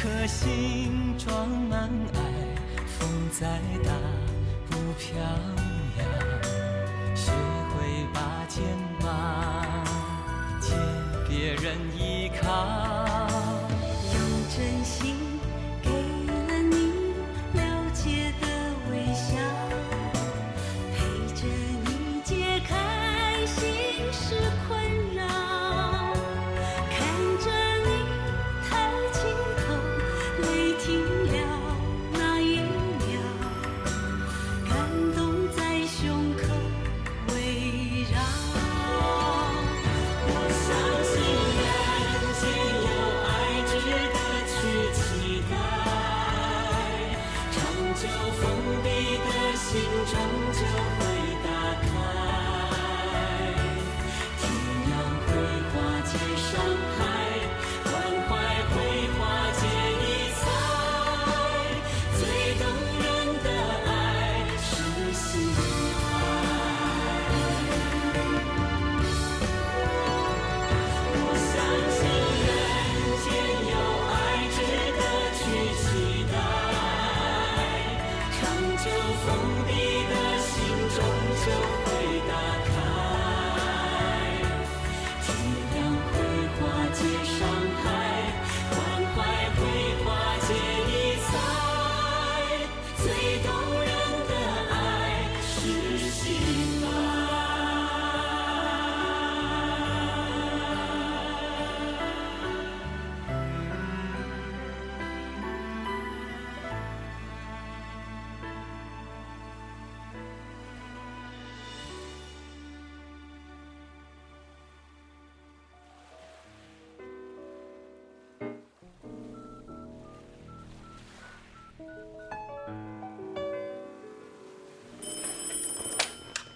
颗心装满爱，风再大不飘扬，学会把肩膀借别人依靠。用真心给了你了解的微笑，陪着你解开心事困扰，看着你抬起头，泪停了那一秒，感动在胸口围绕。我相信人间有爱值得去期待，长久封闭的心终究会打开，体谅会化解伤害，关怀会化解疑猜，最动人的爱是心爱。我相信人间有爱值得去期待，长久封闭的心终究会打开，体谅会化解伤害，关怀会化解疑猜，最动人的爱是心爱。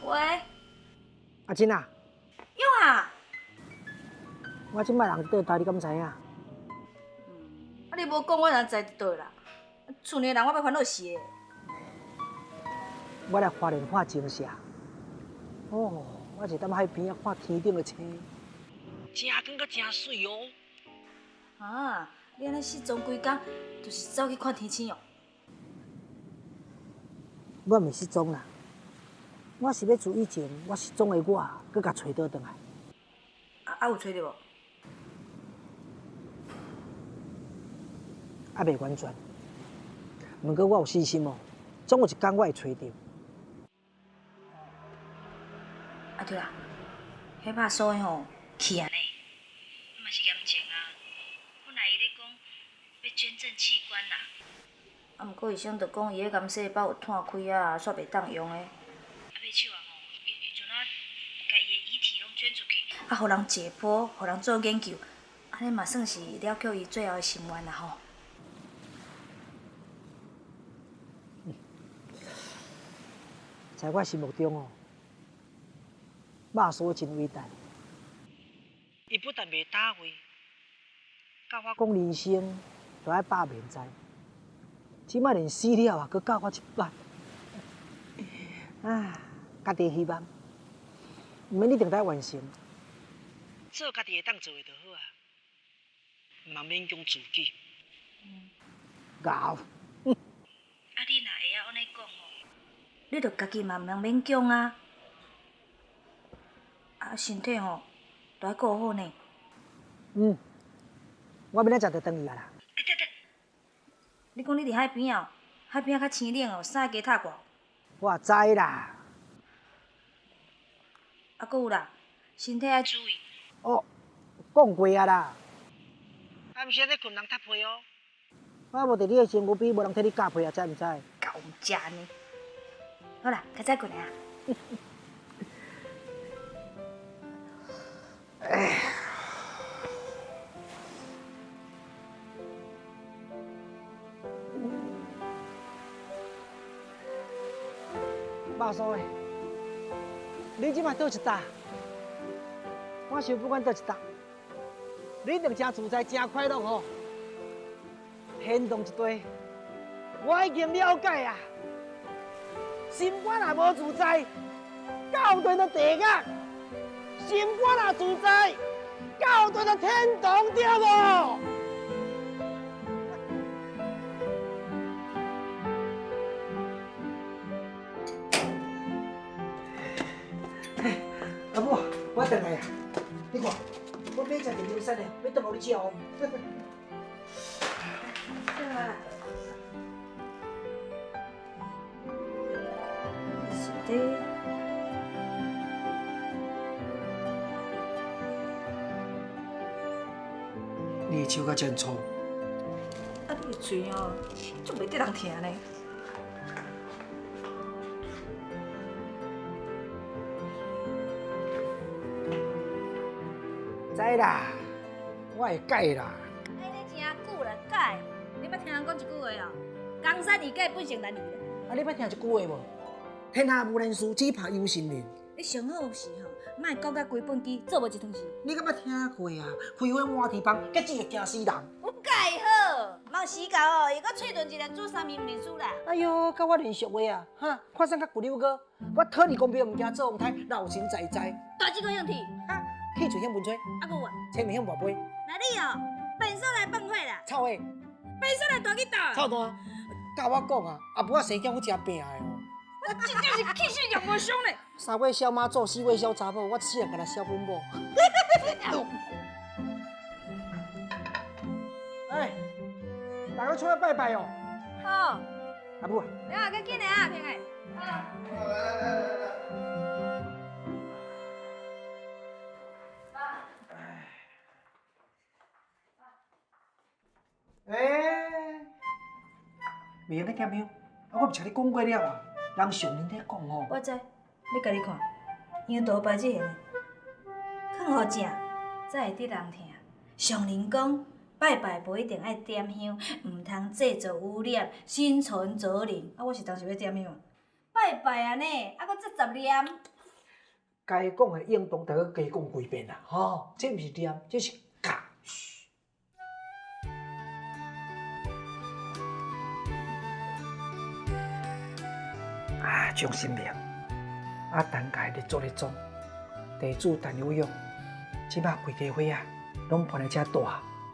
喂，阿珍啊，勇啊，我即摆人倒台，你敢知影？啊你无讲我哪知倒啦？厝内人我要烦恼死的。我来花莲看景社。哦，我是踮海边啊看天顶的星，真光阁真水哦。啊，你安尼失踪几工，就是走去看天星哦？我毋失踪啦，我是要自以前我失踪的我，搁甲找倒转来。有找着无？还袂完全，毋过我有信心哦，总有一天我会找着。啊对啦，迄拍所的吼去安尼，嘛是严重啊。本来伊咧讲要捐赠器官啦，啊毋过医生就讲伊迄癌细胞有摊开啊，煞袂当用的。啊买手啊吼，伊阵啊，甲伊的遗体拢捐出去，啊，互人解剖，互人做研究，安尼嘛算是了却伊最后的心愿啦吼。在我心目中哦，肉叔真伟大。伊不但袂打话，教我讲人生就爱百面哉。即摆连死了啊，佮教我一摆。啊，家己的希望，毋免一定得完成，做家己会当做的就好啊，毋通勉强自己。搞。啊，你若会晓安尼讲吼，你着家己嘛毋通勉强啊。啊，身体吼，着爱顾好呢。我明仔载就回去啊啦。对，你讲你伫海边哦，海边较青冷哦，衫加脱过。我知啦。啊，搁有啦，身体爱注意。哦，讲过啊啦。啊，毋是安尼困人踢被哦。我无伫你的身躯边，无人替你夹被啊，知毋知？搞食呢。好啦，较早困啊。肉叔诶，你即摆倒一搭？我想不管倒一搭，你一定真自在、真快乐吼。天动一地，我已经了解啊。心肝若无自在，到底就地狱；心肝若自在，到底就天堂，对无？回来啊！你看，我买一个牛山的，要等互你吃哦。是的。你的手甲真粗，啊，你的嘴哦，就袂得人听呢。知啦，我会改啦。哎，你真久了，改？你捌听人讲一句话哦，江山易改，本性难移啦。啊，你捌听一句话无？天下无难事，只怕有心人。你上好是吼，莫讲甲规本机，做无一趟事。你敢捌听过啊？开花满地芳，结只会惊死人。我改好，莫死搞哦，伊搁喙唇一个煮三面面煮啦。哎哟，甲我连续话啊，哈，看啥甲骨溜哥，我讨你公平唔惊做红台，老神在在。大几个兄弟，啊，气嘴向文吹，啊有啊，青面向跋杯，那你哦，本手来放火啦，臭诶，本手来大去打。臭蛋，甲我讲啊，阿母啊生囝我真拼的哦。我真正是气势用无伤嘞。三位小妈祖，四位小查某，我死人甲他小本某。哎，大家出来拜拜哦。好，阿母啊，你啊，较紧的啊，平诶。袂用去点香，啊，我毋是甲你讲过了啊，人上人在讲吼。我知，你家己看，羊肚摆这个，放互正，才会得人听。上人讲，拜拜不一定爱点香，毋通制造污染，心存则灵。啊，我是当时要点香，拜拜安尼，啊，搁这10念。该讲的应当得加讲几遍啦，吼，这毋是念，这是教。啊，将心明，啊，等家日做咧种，地主陈有用，即摆规家伙啊，拢搬来遮大，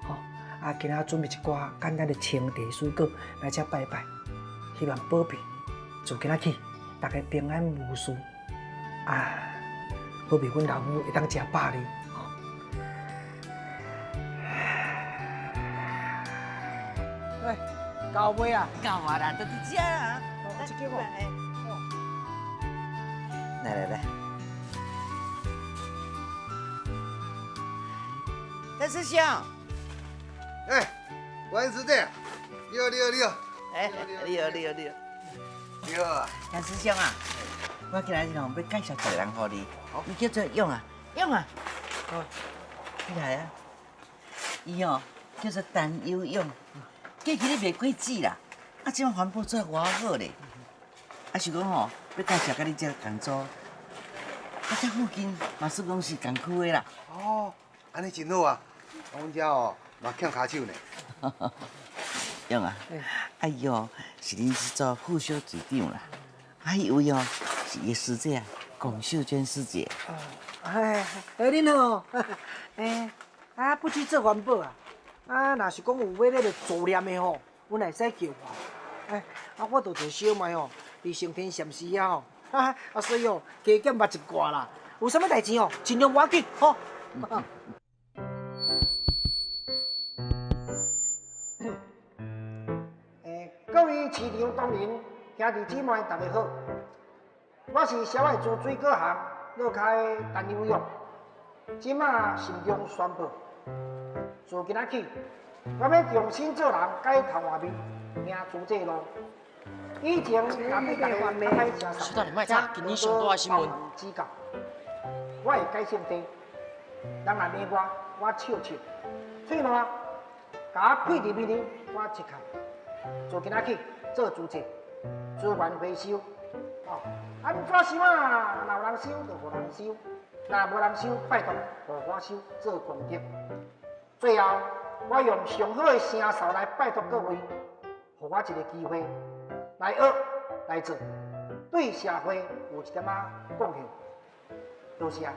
吼，啊，今仔准备一寡简单的清茶水果来遮拜拜，希望保庇，自今仔起，大家平安无事，啊，保庇阮老母会当食饱哩，吼。喂，到尾啊？到啊啦，都伫遮啦。哦，这叫我。来，陈师兄，哎，关师弟，你好，哎，你好。你好啊。陈师兄啊，我今日要介绍一个人给你，伊叫做勇啊，哦，你来啊，伊哦叫做陈有勇，过去你卖果子啦，啊，即摆环保做偌好咧，啊是讲吼，要介绍甲你这工作。啊，这附近嘛算讲是工区的啦。哦，安尼真好啊！阮遮哦嘛欠骹手呢。勇啊，哎呦，是恁是做副小组长啦。啊，伊位哦是伊师姐啊，龚秀娟师姐。哎，恁好，啊，不去做环保啊，啊，若是讲有要咧做念的吼，阮会使叫我。哎，啊，我著做小妹吼，伫升天禅师啊吼。啊，所以哦，加减捌一寡啦。有啥物代志哦，尽量要紧，吼。各位市场同仁、兄弟姊妹，大家好，我是小爱做水果行乐开陈有勇，即马慎重宣布，自今仔起，我要重新做人，改头换面，行出这路。以前若对大家歹声是的，你莫吵，今年上大的新闻。指教，我会改性地，人来骂我笑笑，嘴烂，甲我配伫面头，我一看。自今仔起做主席，资源回收。哦，安怎收啊？若有人收，就互人收；若无人收，拜托互我收，做公益。最后，我用上好的声哨来拜托各位，互我一个机会。来学来做，对社会有一点仔贡献，多谢啊！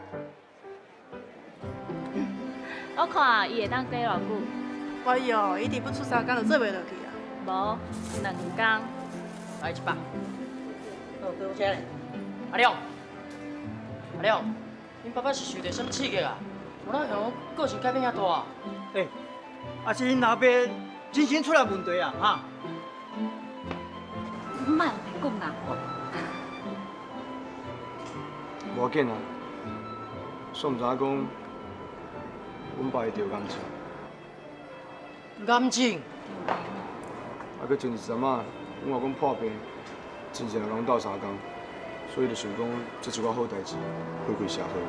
我看伊会当待偌久，哎哟，伊伫不出3工就做袂落去啊！无2工。来100。好，给我钱。阿亮，恁爸爸是受到什么刺激啊？有哪样个性改变遐大啊？哎，啊是因老爸精神出了问题啊，哈。莫来讲啦，无要紧啊，煞毋知影讲，阮爸会得癌症，癌症？啊，佮前一阵仔，阮外公破病，真正人斗相共，所以就想讲，这是我好代志，回馈社会。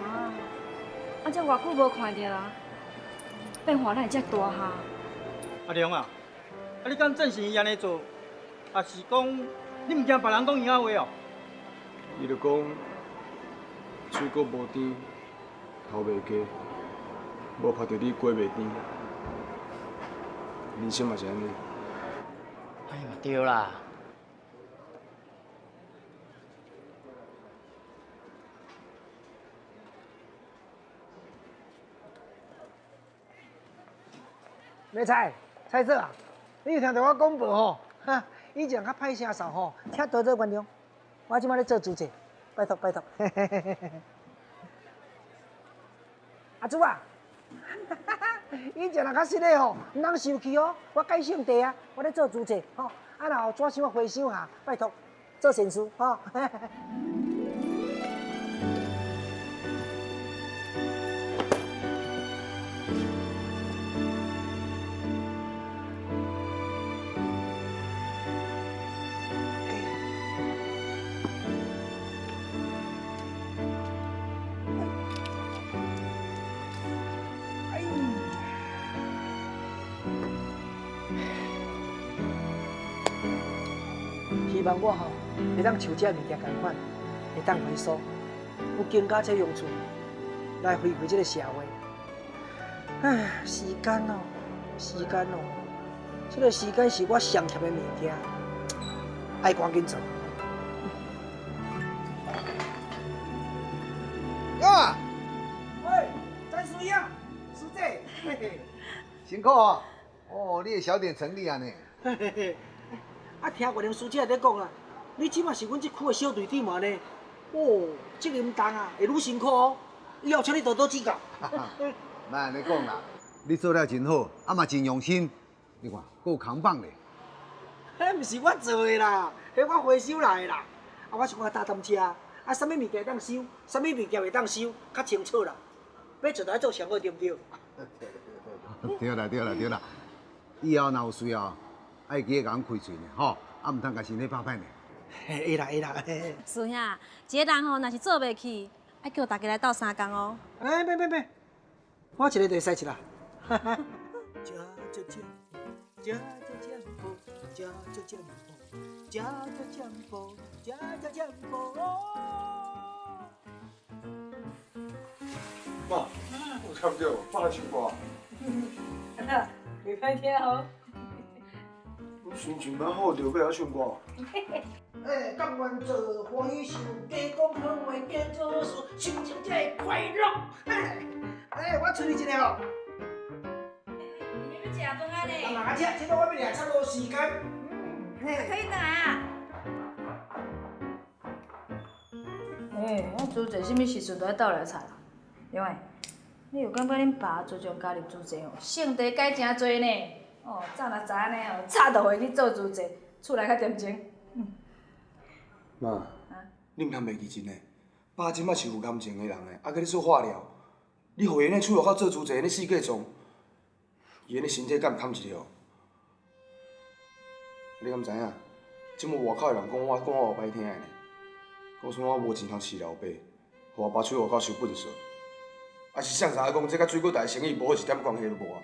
啊，这偌久无看到啊，变化哪会遮大哈？阿良啊，啊你敢证实伊安尼做，啊是讲你唔惊别人讲伊遐话哦？伊就讲，水果无甜，头袂加，无拍到你果袂甜，人生嘛是安尼。哎嘛对啦。梅菜，菜嫂啊，你有听到我广播吼？哈，以前较歹声扫吼，请多多原谅。我即摆咧做主席，拜托拜托。阿祖啊，以前若较实咧吼，毋通生气哦。我改姓地啊，我咧做主席吼。啊，若后纸箱回收下，拜托做善事吼。希望我吼会当像这物件共款，会当回收，有更加这用处来回馈这个社会。唉，时间哦，时间哦，这个时间是我上欠的物件，爱赶紧做。有啊，喂，詹书样，书记，嘿嘿，辛苦哦。哦，你的小店成立啊呢？嘿嘿嘿。啊，听月亮书记也在讲啦，你即马是阮这区的小队长嘛呢？哦，责任重啊，会愈辛苦哦。以后请你多多指教。莫安尼讲啦，你做了真好，啊嘛真用心。你看，还有扛棒咧。迄毋是我做的啦，迄我回收来的啦。啊，我想讲搭单车，啊，啥物物件当收，啥物物件袂当收，较清楚啦。要做来做上好，对不对？对啦对啦对啦，以后若有需要，爱记得甲阮开嘴呢，吼，啊毋通甲身体拍歹呢。会啦会啦。师兄，一个人吼，若是做袂起，爱叫大家来斗相共哦。哎，别，我一个就会使一啦。妈，我差不多，爸来唱歌。袂歹听哦。我心情蛮好，就要唱歌。哎，甘愿做花手，加讲好话，加做事，心情才会快乐。哎，我催你一个哦。你要食饭啊呢？哪只？这个我要俩差不多时间。可以等来啊。哎，我主席什么时阵都要倒来菜啦？因为你有感觉恁爸注重家庭主席哦，性地改真多呢。哦，早若知影呢哦，早就会去做主席，厝内较恬静。妈，你毋通袂记真诶，爸即摆是有感情诶人诶，啊，佮你做化疗，你互伊安尼厝外口做主席，安尼四界撞，伊安尼身体敢堪一了？你敢知影？即摆外口诶人讲我话歹听诶呢，讲说我无钱通饲老爸，互我爸出外口收粪扫，啊是谁知影讲这甲水果台生意无好一点关系都无啊？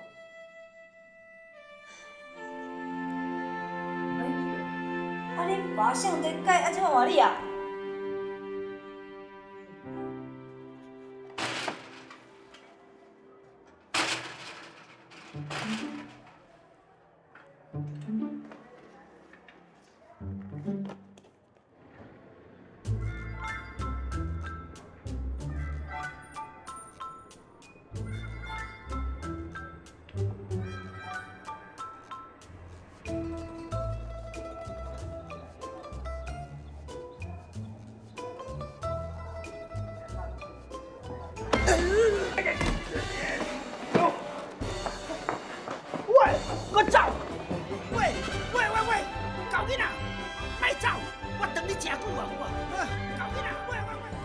啊，恁爸性地改，啊，即摆换你啊？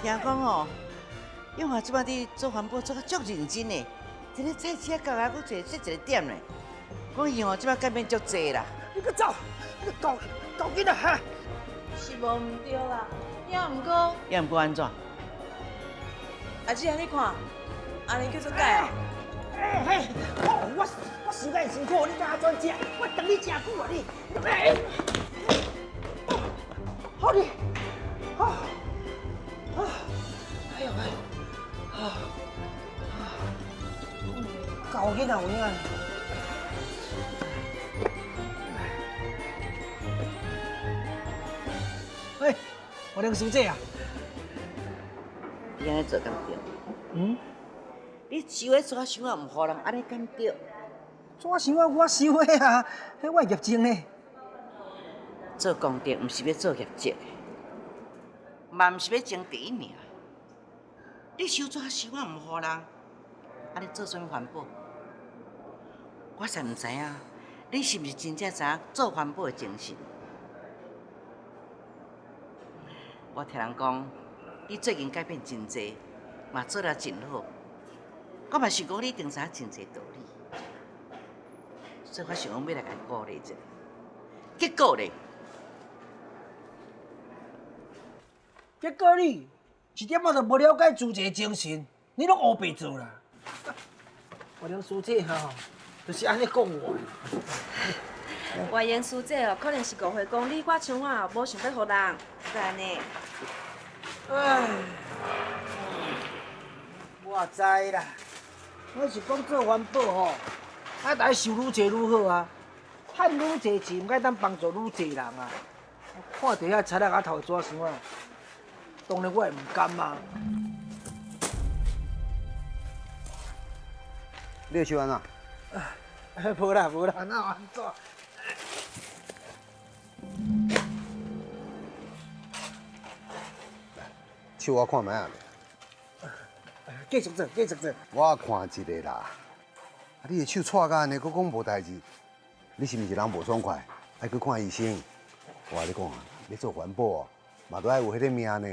听讲哦，永华即摆伫做环保做甲足认真的，一个菜市角啊，佫做一个点嘞。讲伊哦，即摆改变足济啦。你搁走，你搞紧啊哈！是无毋对啦，也毋过，也毋过安怎？阿姐，你看，安尼叫做改哦。嘿，我时间辛苦，你敢安怎食？我等你真久啊你。好你，哎呦哎，搞紧啊有影。喂，我梁书记啊。你安尼做敢对？嗯？你想的怎想啊，毋互人安尼敢对？怎想啊？我想的啊，迄我业绩呢？做公职毋是要做业绩的，嘛毋是要争第一名。你想怎想啊，毋互人安尼做啥物环保？我才毋知影，你是毋是真正知影做环保的精神？我听人讲，你最近改变真济，嘛做了真好。我嘛想讲你一定知影真济道理，所以我想讲要来甲你鼓励一下。结果咧，结果你一点仔都无了解主席精神，你拢黑白做啦。我梁书记吼，就是安尼讲我。外言书记哦，可能是误会讲你我像我无想要互人，就安尼。唉，我知啦。我是讲做环保吼，啊，得收愈济愈好啊，赚愈济钱，唔该当帮助愈济人啊。看到遐财力啊头怎想啊？当然我会唔甘啊。你收安怎？无啦无啦，那有安怎？手我看卖啊。继续做，继续做。我看一个啦，啊，你的手扯甲安尼，佫讲无代志，你是毋是人无爽快？爱去看医生。我跟你讲啊，要做环保哦，嘛都爱有迄个命呢。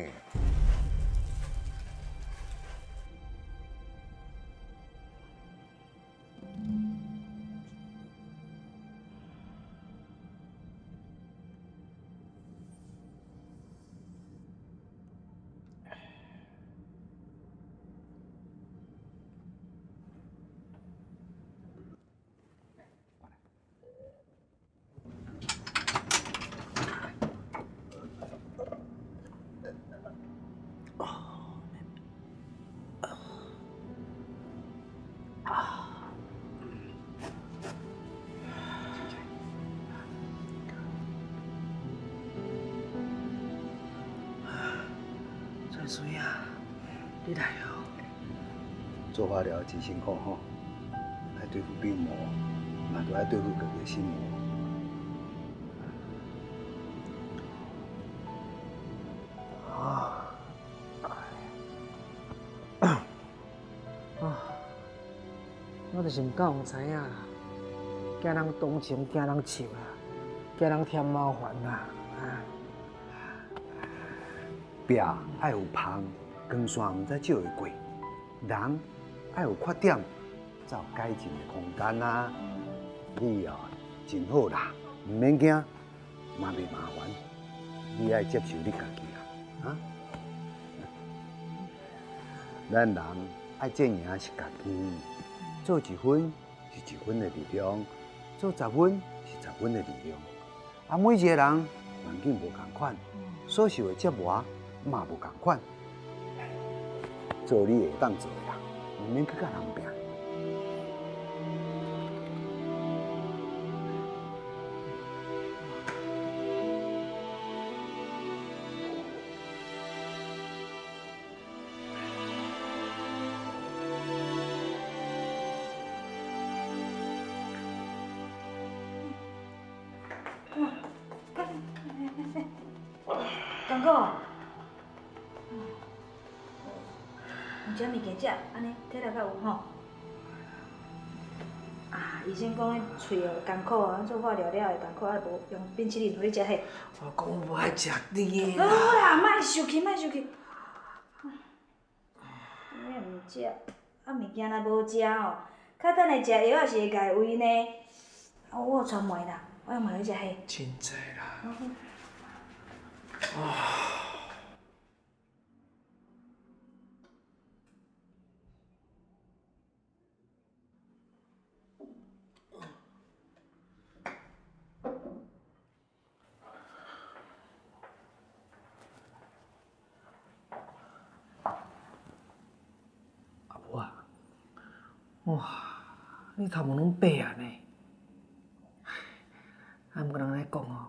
翠水啊，你来哦。做化疗真辛苦吼，爱对付病魔，嘛都爱对付家己的心魔。我就是唔敢有知影啦，惊人同情，惊人笑啦，惊人添麻烦啦，壁爱有芳，光线唔知照会过，人爱有缺点，才有改进的空间啊！你哦真好啦，唔免惊，嘛袂麻烦，你爱接受你家己啊！啊，咱人爱证明是家己。做1分是1分的力量，做10分是10分的力量。啊，每一个人环境无同款，所受的折磨嘛无同款。做你会当做的啦，唔免去甲人拼。刚哥，有啥物件食？安尼体力较有吼。啊，医生讲你喙哦艰苦啊，做化疗了会艰苦，啊无用冰淇淋互你食迄。我讲无爱食你的好啦，莫生气，莫生气。毋食，啊物件若无食哦，较等来食药也是会家胃呢。啊，我有传糜啦，我用糜去食迄。真济啦。哇，你头毛拢白啊呢？啊，毋过人来讲哦，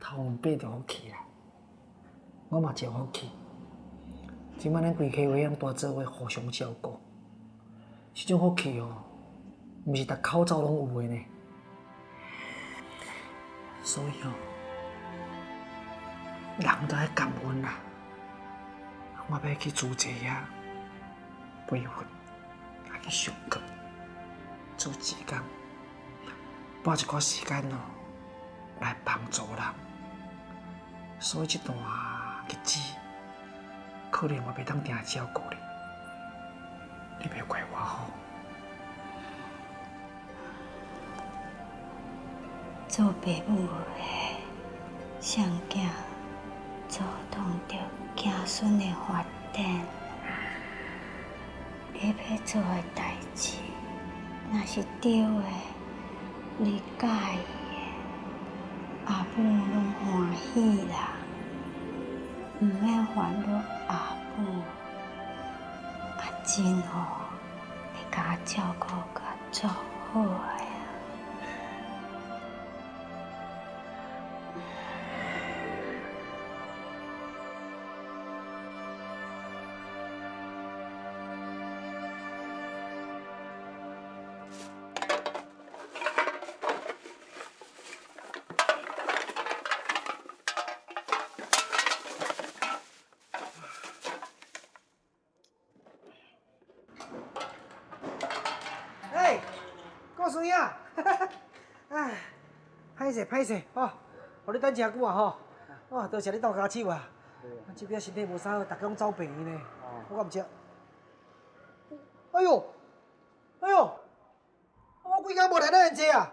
头毛白就好气啦。我嘛真好气。即摆咱规家伙人大做伙互相照顾，这种好气哦，毋是逐口走拢有的呢。所以哦，人都爱感恩啦。我要去煮这呀，培训。去上课，做志工，拨一寡时间哦，来帮助人。所以这段日子，可能我袂当定照顾你，你别怪我吼。做爸母的，上囝主动着子孙的发展。你要做的代志，若是对的，你介意的，阿母拢欢喜啦，毋免烦恼阿母。阿珍哦，会甲我照顾甲足好的。孙影，哎，歹势，吼，互你等真久啊吼，哇，多谢你斗骹手啊，这边身体无啥好，大家拢走病去呢，我毋食。哎呦，我几工无来咱现这啊，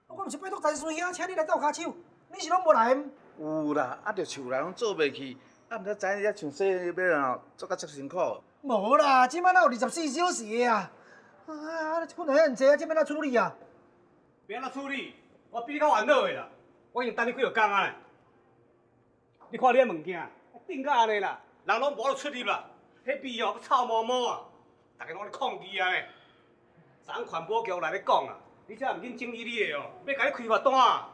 我毋是拜托陈孙兄请你来斗骹手，你是拢无来？有啦，啊，着厝内拢做袂去，啊，毋知知影遐像说要哦，做甲足辛苦。无啦，即摆哪有24小时的啊？啊，困得很济啊，这要哪处理啊？要安怎处理？我比你较烦恼的啦，我已经等你几落工啊咧。你看你遐物件，顶甲安尼啦，人拢无得出入啦，迄味哦，臭毛毛啊，大家拢咧抗议啊咧。昨昏环保局来咧讲啊，你这毋紧整理你的哦，要甲你开罚单啊。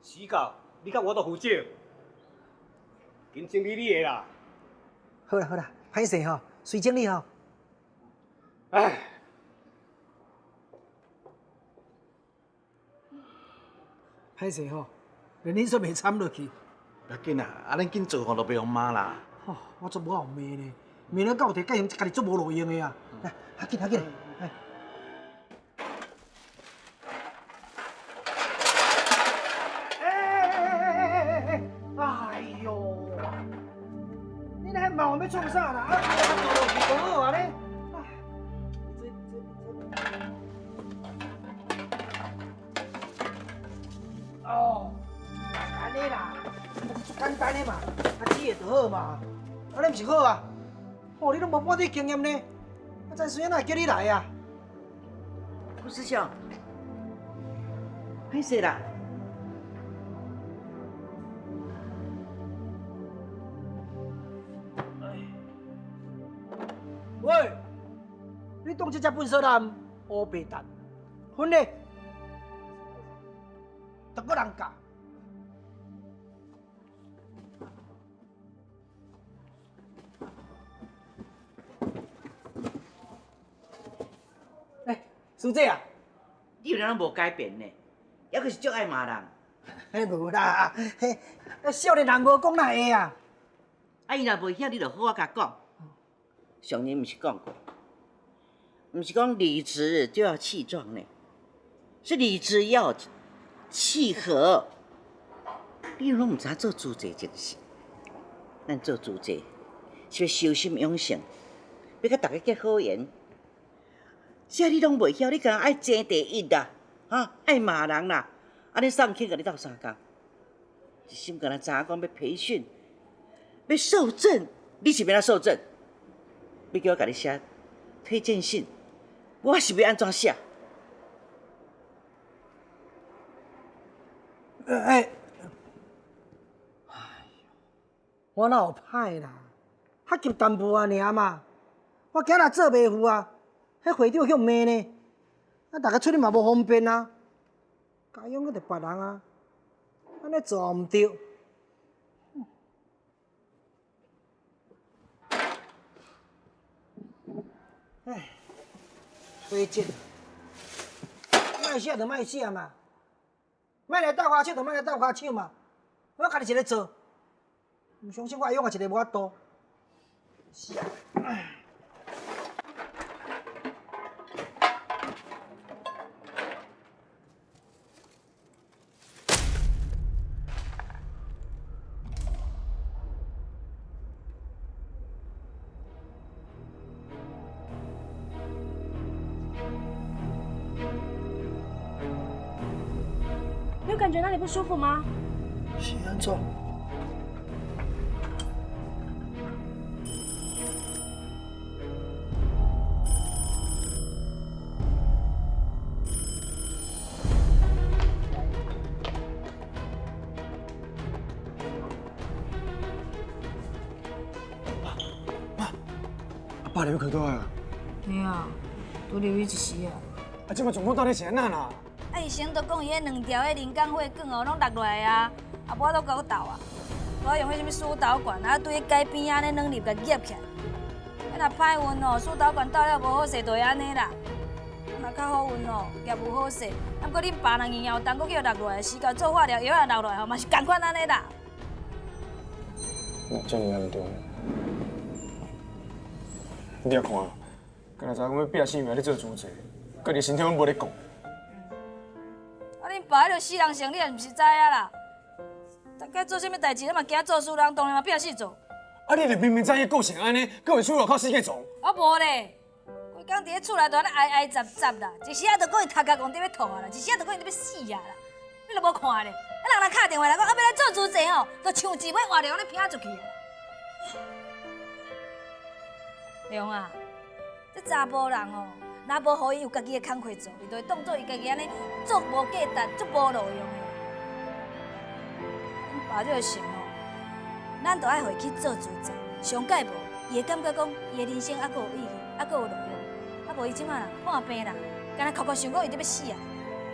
死到你甲我都负责，紧整理你的啦。好啦，歹势吼，随整理吼。唉。歹势吼，连恁煞袂掺落去。不要紧啦，啊，恁紧做吼，就袂用骂啦。吼，我做无好骂呢，骂了到底，甲家己做无路用的啊。来，紧，来。哎呦，你那毛要创啥啦？啊，做落去就好啊咧。哦，安尼啦，简单的嘛，煮的就好嘛，安尼毋是好啊？哦，你拢无半点经验呢，啊，陈孙哪会叫你来啊？吴师兄，歹势啦。喂，你当这只笨小男乌白蛋，分嘞，逐个人教。师姐啊，你有哪无改变呢？还阁是足爱骂人。迄无啦，迄少年人无讲哪会啊？啊，伊若袂晓，你就好好甲讲。上人毋是讲过，毋是讲理直就要气壮呢，是理直要气和。你拢毋知做主席这个事，咱做主席是要修心养性，要甲大家结好缘。啥你拢袂晓，你敢爱争第一啦，爱骂人啦，安尼上去甲你斗相共，一心敢若知影讲要培训，要受证，你是要哪受证？要叫我甲你写推荐信，我是要安怎写？我哪有歹啦？较急淡薄啊尔嘛。我今仔做袂赴啊，迄会长向骂呢，大家出入嘛无方便啊。家用个着别人啊，安尼做毋对。推荐，卖写就卖写嘛，卖来斗骹手就卖来斗骹手嘛，我家己一个做。唔相信我，用啊一个无法度。是啊。你有感觉哪里不舒服吗？是安怎？爸，你要去倒啊？嘿啊，拄入去一时啊。啊，即摆状况到底是安那啦？啊，医生都讲伊迄2条人工血管哦，拢落落来啊，啊，无都甲我斗啊，我用迄什么输导管啊，对迄街边安尼2粒甲夹起来。啊，若歹运哦，输导管倒了无好势，就会安尼啦。若较好运哦，也无好势。啊，不过恁爸人营养有当搁叫落落来，时间做化疗药也落落来吼，嘛是共款安尼啦。那遮尔严重？你也看，敢若知影我拼性命咧做主席，家己身体阮无咧顾。啊，恁爸迄著死人生，你也毋是知影啦。大家做啥物代志，咱嘛惊做事人，当然嘛拼死做。啊，你著明明知伊个性安尼，搁会出外口死个撞。我无咧，规工伫咧厝内都安尼挨挨杂杂啦，一时仔就讲伊头壳戆得要吐啊啦，一时仔就讲伊要死啊啦，你都无看咧。啊，人打电话来讲，啊要来做主席吼，就抢钱买活粮咧拼出去啊。龙啊，这查甫人哦，若无互伊有家己的工课做，伊就会当做伊家己安尼做无价值、做无路用的。恁爸就想哦，咱就爱互伊去做主席，上届无，伊会感觉讲伊的人生还佫有意义，还佫有路用。啊无伊即马啦，半病啦，干那哭哭想讲伊得要死啊！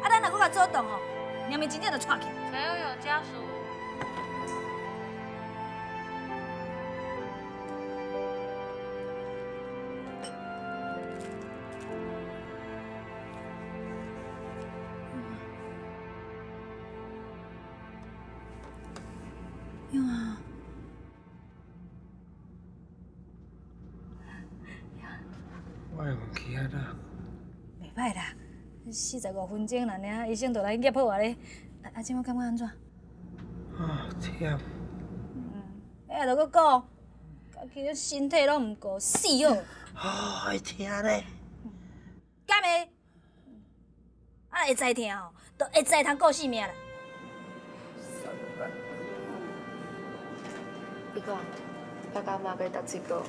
啊，咱若佫甲做动吼，命真正就窜起。陈悠悠家属。用啊！我会忘记啊啦。袂歹啦，45分钟啦，尔医生就来验好啊咧。啊，即摆感觉安怎？啊，忝。哎，著搁讲，家己个身体拢毋顾，死哦！会疼咧。敢会？啊，会知疼吼，就会知通顾性命啦。你讲，爸甲妈该读书个？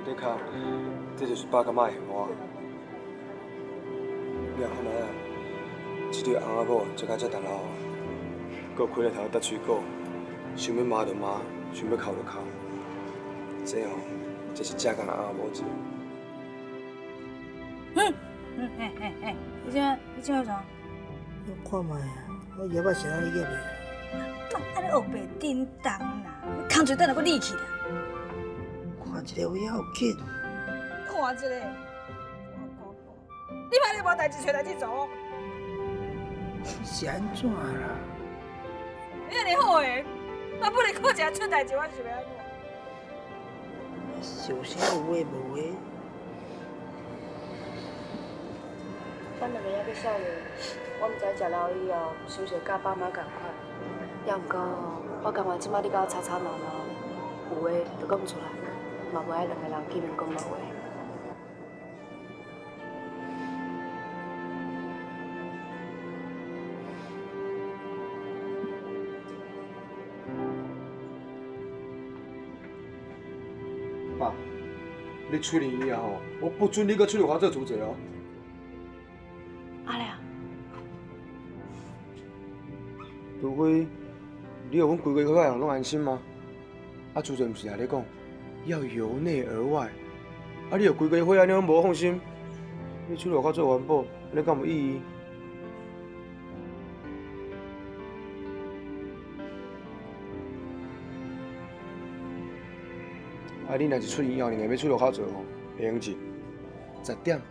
你看，这就是爸甲妈的我。你看卖啊，这对翁仔某食到遮重老，搁开了头搭水果，想要骂就骂，想要哭就哭。这哦，这是正港的翁仔某子。你怎样啥？我看卖啊，我叶仔是安尼叶的。安尼后背叮当啦，空嘴等下搁立起啦。看一个有要紧。看一个，你摆咧无代志找代志做？是安怎啦？你安尼好诶，我本来靠一下出代志，我是要安怎？想啥有话无话？等两个还去少年，我毋知食了以后，是毋是甲爸妈共款。也毋过我感觉即摆你甲我吵吵闹闹，有话就讲出来，嘛袂爱两个人见面讲落话。爸，你出年以后，我不准你搁出去外做主者哦。阿亮，除非你有阮规规块块人拢安心吗？啊，主者毋是也咧讲，要由内而外。啊，你有规规块安尼拢无放心，你出去外口做环保，安尼敢有意义？啊，你若是出院以后，硬要出去外口做吼，会用钱，10点，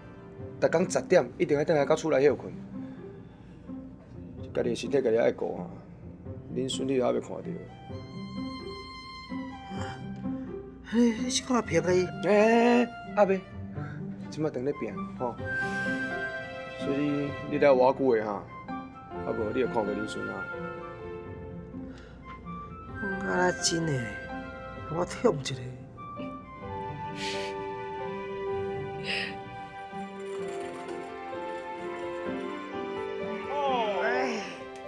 逐工10点，一定要等下到厝内休困。家己的身体家己爱顾啊，恁孙女也还袂看到。你是看偏个伊？阿伯，即摆当咧拼吼，所以你来偌久的哈，啊无你就看过恁孙啊。啊，真的，我痛一下。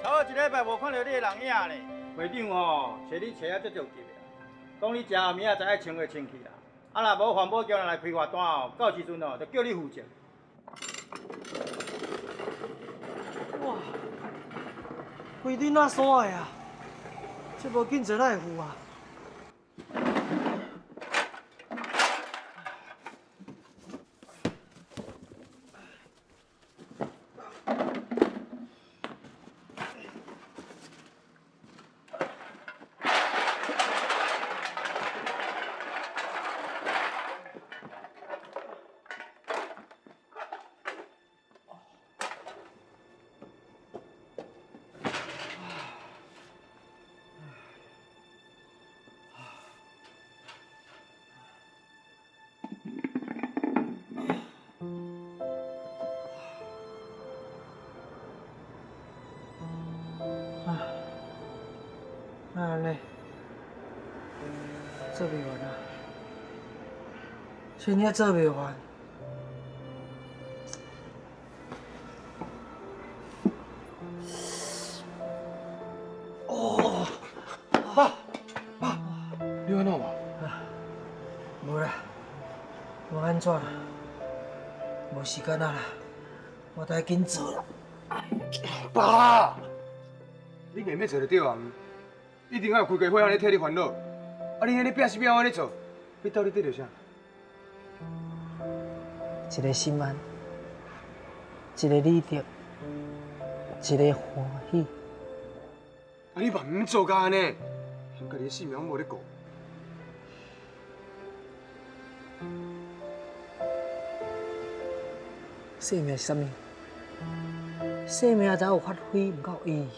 超过一礼拜无看到你的人影呢。会长吼，找你找啊足着急的，讲你食后明仔载爱清气清气啦。啊，若无环保局人来开罚单哦，到时阵哦，就叫你负责。哇，规阵啊山的啊，这无紧做哪会负啊？安尼，做袂完啊！真正做袂完。哦，爸，你安怎嘛？无啦，无安怎啦，无时间啊啦，我得紧做啦。爸，你硬要做就对啊！一定要有规家伙安尼替你烦恼，啊！你安尼拼死拼活安尼做，你到底得着啥？一个心安，一个理得，一个欢喜。啊！你嘛唔做甲安尼，嫌家己的性命无咧顾。生命是啥物？生命才有发挥，唔够意义。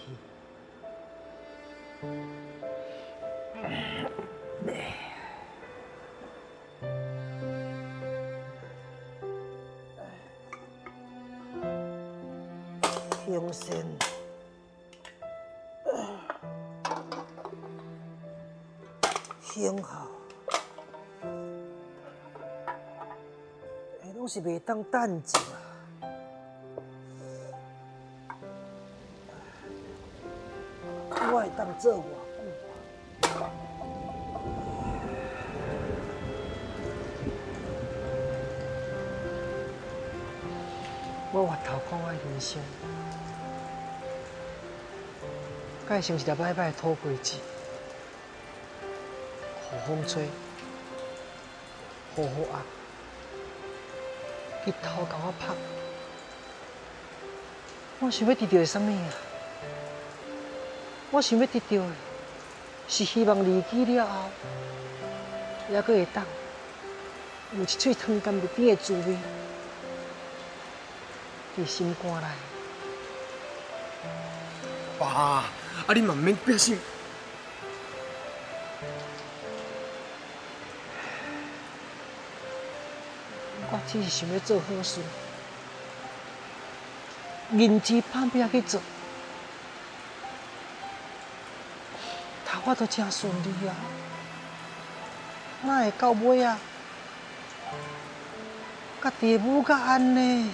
雄心，幸好，拢是袂当等者啊。我会当做偌久啊？我回头看我的人生，该像一粒歹歹的土瓜子，雨风吹，雨雨压，日头甲我晒。我想要得到的啥物啊？我想要得到的，是希望离去了后，还阁会当有一喙汤甘入甜的滋味，伫心肝内。爸，啊你嘛唔免变心。我只是想要做好事，认真打拼去做，头发都真顺利啊，哪会到尾啊？家己的母甲安尼？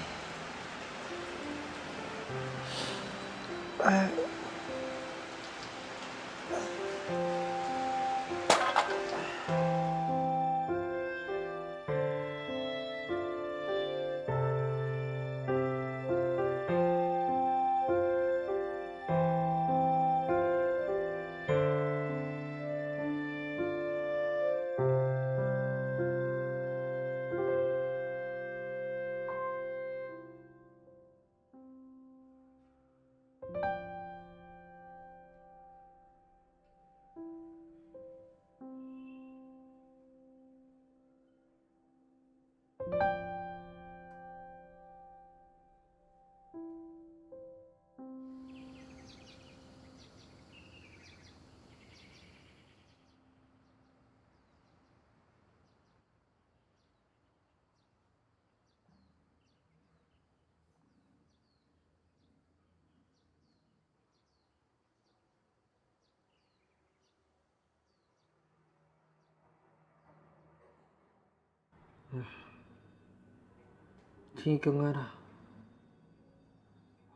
天光啊啦，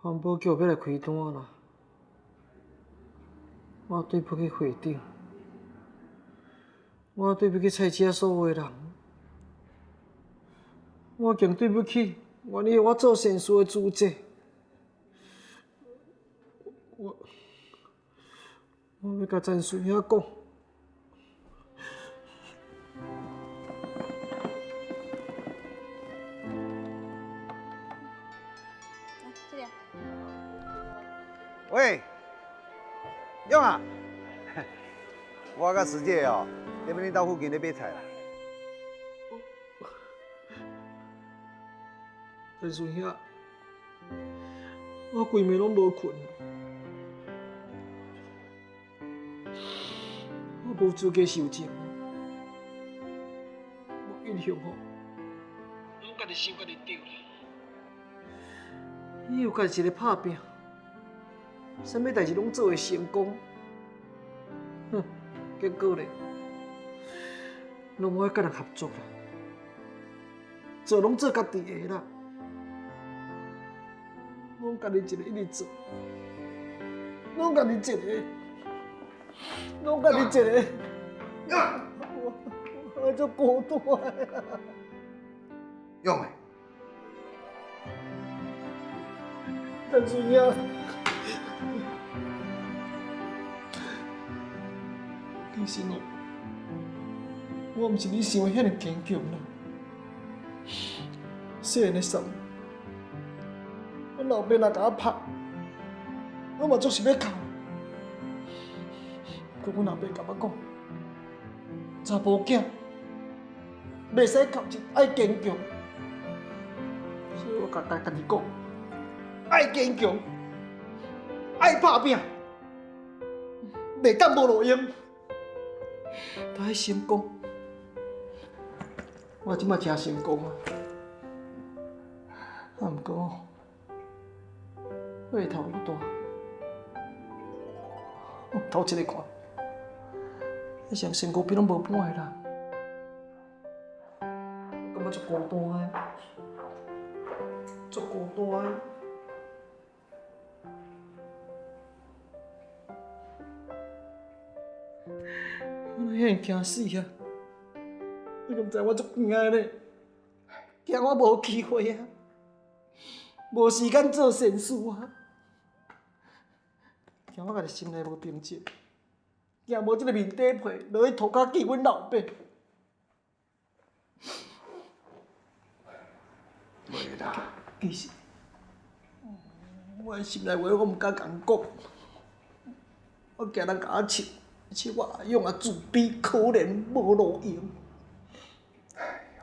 环保局要来开单啦，我对不起会长，我对不起菜市所有的人，我更对不起愿意我做善事的主者。我要甲陈水兄讲。喂，勇啊，我甲师姐哦，那边到附近咧买菜啦。陈顺兄，我规暝拢无困，我无资格受刑。我印象吼，拢家己想家己对啦。伊有家己一个拍拼。啥物代志拢做会成功，哼！结果咧，拢无爱甲人合作啦，做拢做家己的啦，拢家己一个一直做，拢家己一个，拢家己一个，我足孤单的。勇诶，陈水兄。其实哦，我毋是你想的遐尼坚强啦。细汉的时候，阮老爸若甲我拍，我嘛总是要哭。可阮老爸甲我讲，查甫囝袂使哭，爱坚强。所以我家己讲，爱坚强，爱拍拼，袂当无路用。都爱成功，我即马真成功啊！啊，毋过我头愈大，我头一个看，迄上身躯边拢无半个人，我感觉足孤单的，足孤单的。我遐尼惊死啊！你敢知我足惊咧，惊我无机会啊，无时间做善事啊，惊我家己心内无平静，惊无即个面底皮落去涂骹见阮老爸。袂啦，其实我心内话我毋敢甲人讲，我惊人甲我笑。而且我阿勇也自卑可怜，无路用。哎呦，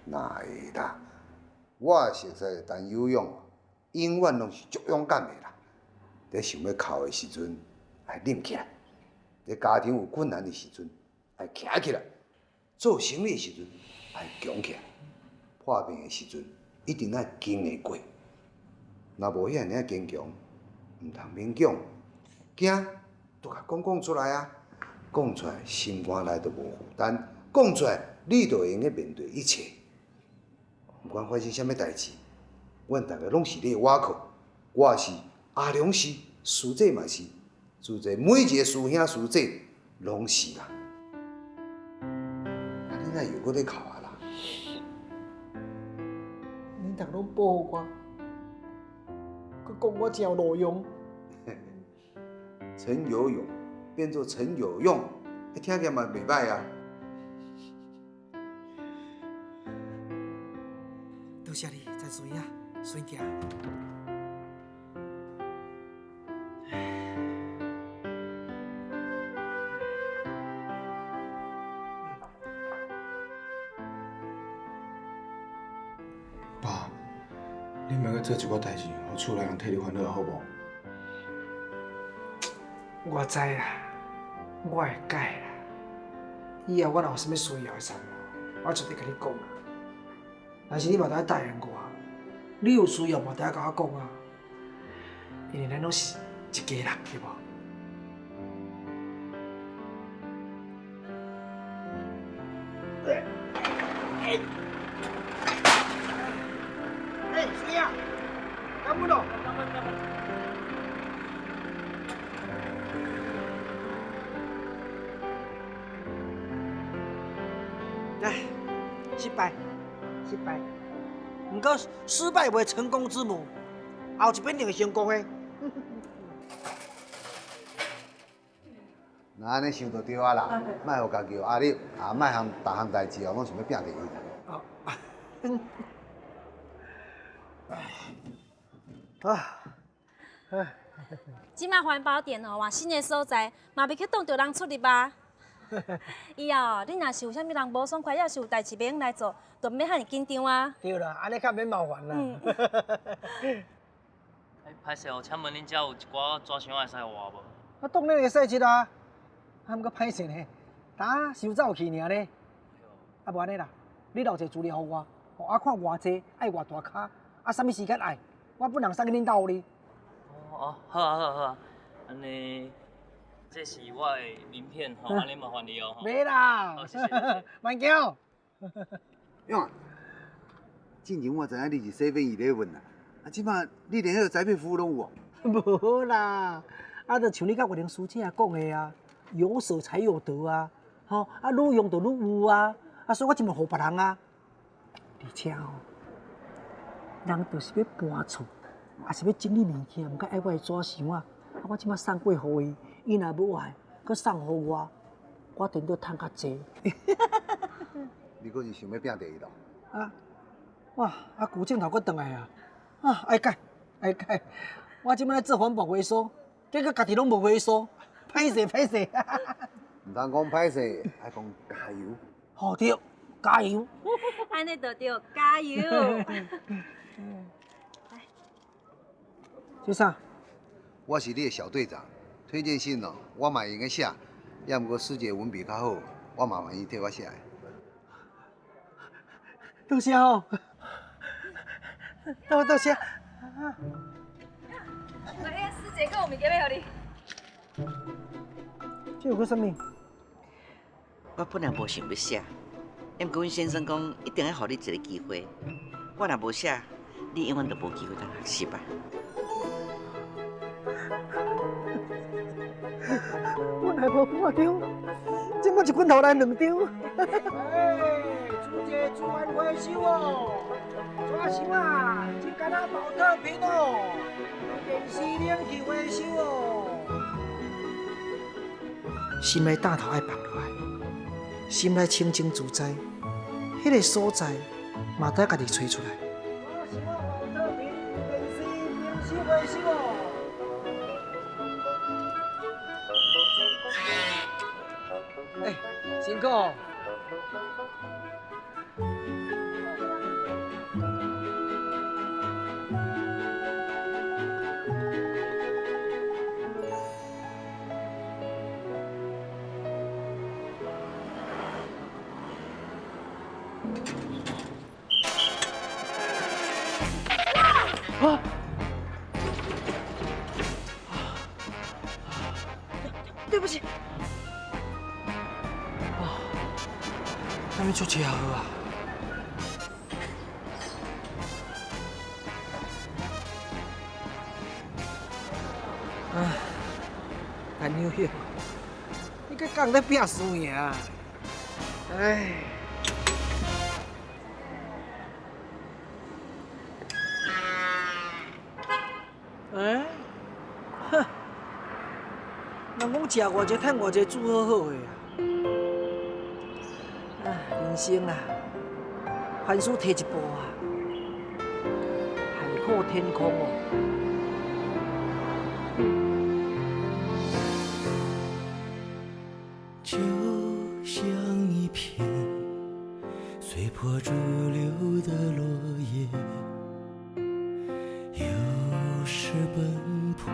哪会啦？我熟悉的陈有勇，永远拢是足勇敢的啦。在想要哭的时阵，爱忍起来；在家庭有困难的时阵，爱徛起来；做生意的时阵，爱强起来；破病的时阵，一定爱经得过。若无遐尔坚强，毋通勉强，惊都甲讲出来啊！讲出来，心肝内就无负担，讲出来，你就会用去面对一切。不管发生啥物代志，阮大家拢是你的倚靠，我是阿良是，师姐嘛是，自在每一个师兄师姐拢是啦。啊，你哪又搁咧哭啊啦？恁逐拢保护我，佮讲我真有路用。陈有勇变做陈有用，听起来嘛袂歹啊。多谢你，再注意啊，顺行。爸，你莫去做一寡代志，互厝内人替你烦恼，好无？我知啦，我会改啦。以后我若有啥物需要的时候，我绝对甲你讲啦。但是你嘛得答应我，你有需要嘛得甲我讲啊，因为咱拢是一家人，对无？谁啊？干不动？来，失败。失败，不过失败为成功之母，后一遍定会成功的。那安尼想就对啊啦，莫互家己有压力，也莫项逐项代志哦，拢想要拼第一。即马环保店哦，换新的所在，嘛袂去挡着人出入吧？以后你若是有啥物人无爽快，要是有代志袂用来做，就免遐尼紧张啊。对啦，安尼较免麻烦啦。歹势哦，请问恁遮有一寡纸箱会使换无？啊，当然会使一啊，啊，毋过歹势呢，呾收走去尔呢。啊，无安尼啦，你留一个资料互我，我看偌济，爱偌大卡，啊，啥物时间爱，我本人送去恁兜哩。哦，好啊好啊好啊，安尼。这是我的名片吼，安尼麻烦你哦。袂啦，好，谢谢。慢叫。勇啊，之前我知影你是7-11啦，啊，即摆你连迄个宅配服务拢有哦？无啦，啊，就像你甲月玲师姐讲的啊，有舍才有得啊，吼，啊，愈用就愈有啊，啊，所以我尽量互别人啊。而且吼，人就是要搬厝，也是要整理物件，毋过爱我的纸箱啊，啊，我即摆送过互伊。伊若要爱，佮送互我，我顶多趁较济。你搁是想要拼第一咯？啊，哇！啊，旧镜头搁转来啊！啊，爱改，爱改！我即摆咧做环保回收，结果家己拢无回收，歹势歹势。唔通讲歹势，爱讲加油。好对，加油！安尼就对，加油！这啥？我是你的小队长。推荐信哦，我嘛会用个写，要毋过师姐文笔较好，我麻烦伊替我写。多谢哦，多谢。哎，师姐，佮有物件要互你。这有个什么？我本来无想要写，因过阮先生讲一定要互你一个机会，我若无写，你永远都无机会当学习吧。我还无看到，这么一拳头来2张。哎，朱姐做完回收哦，抓什么？这敢若保特瓶哦，电视冷气回收哦。心内大头爱放落来，心内清净自在，迄个所在嘛得家己找出来。抓什么保特瓶？电视冷气回收哦。哎，辛苦哦。啊！不起！哦，那边出车祸啊！唉，干牛血，你个讲在拼输赢啊！唉。哎，哼，人讲食偌济，趁偌济，煮好好的啊！啊，人生啊，凡事退一步啊，海阔天空哦。就像一片随波逐流的落叶。有时奔波，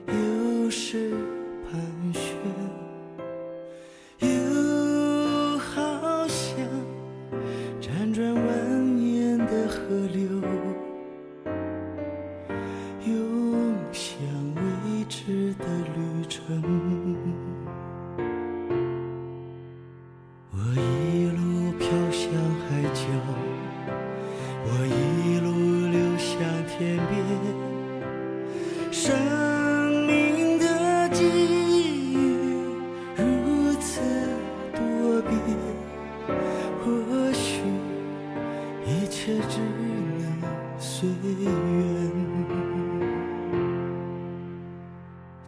有时盘旋，又好像辗转蜿蜒的河流，涌向未知的旅程。我一路飘向海角，我一路流向天边，生命的际遇如此多变，或许一切只能随缘，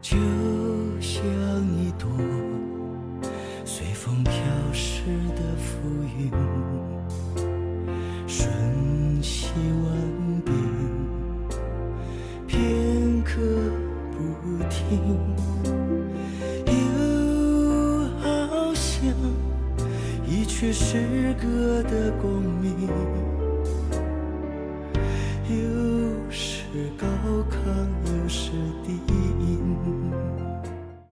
就像一朵随风飘逝的浮云，瞬息万变，片刻不停，又好像一曲诗歌的共鸣，又是高亢，又是低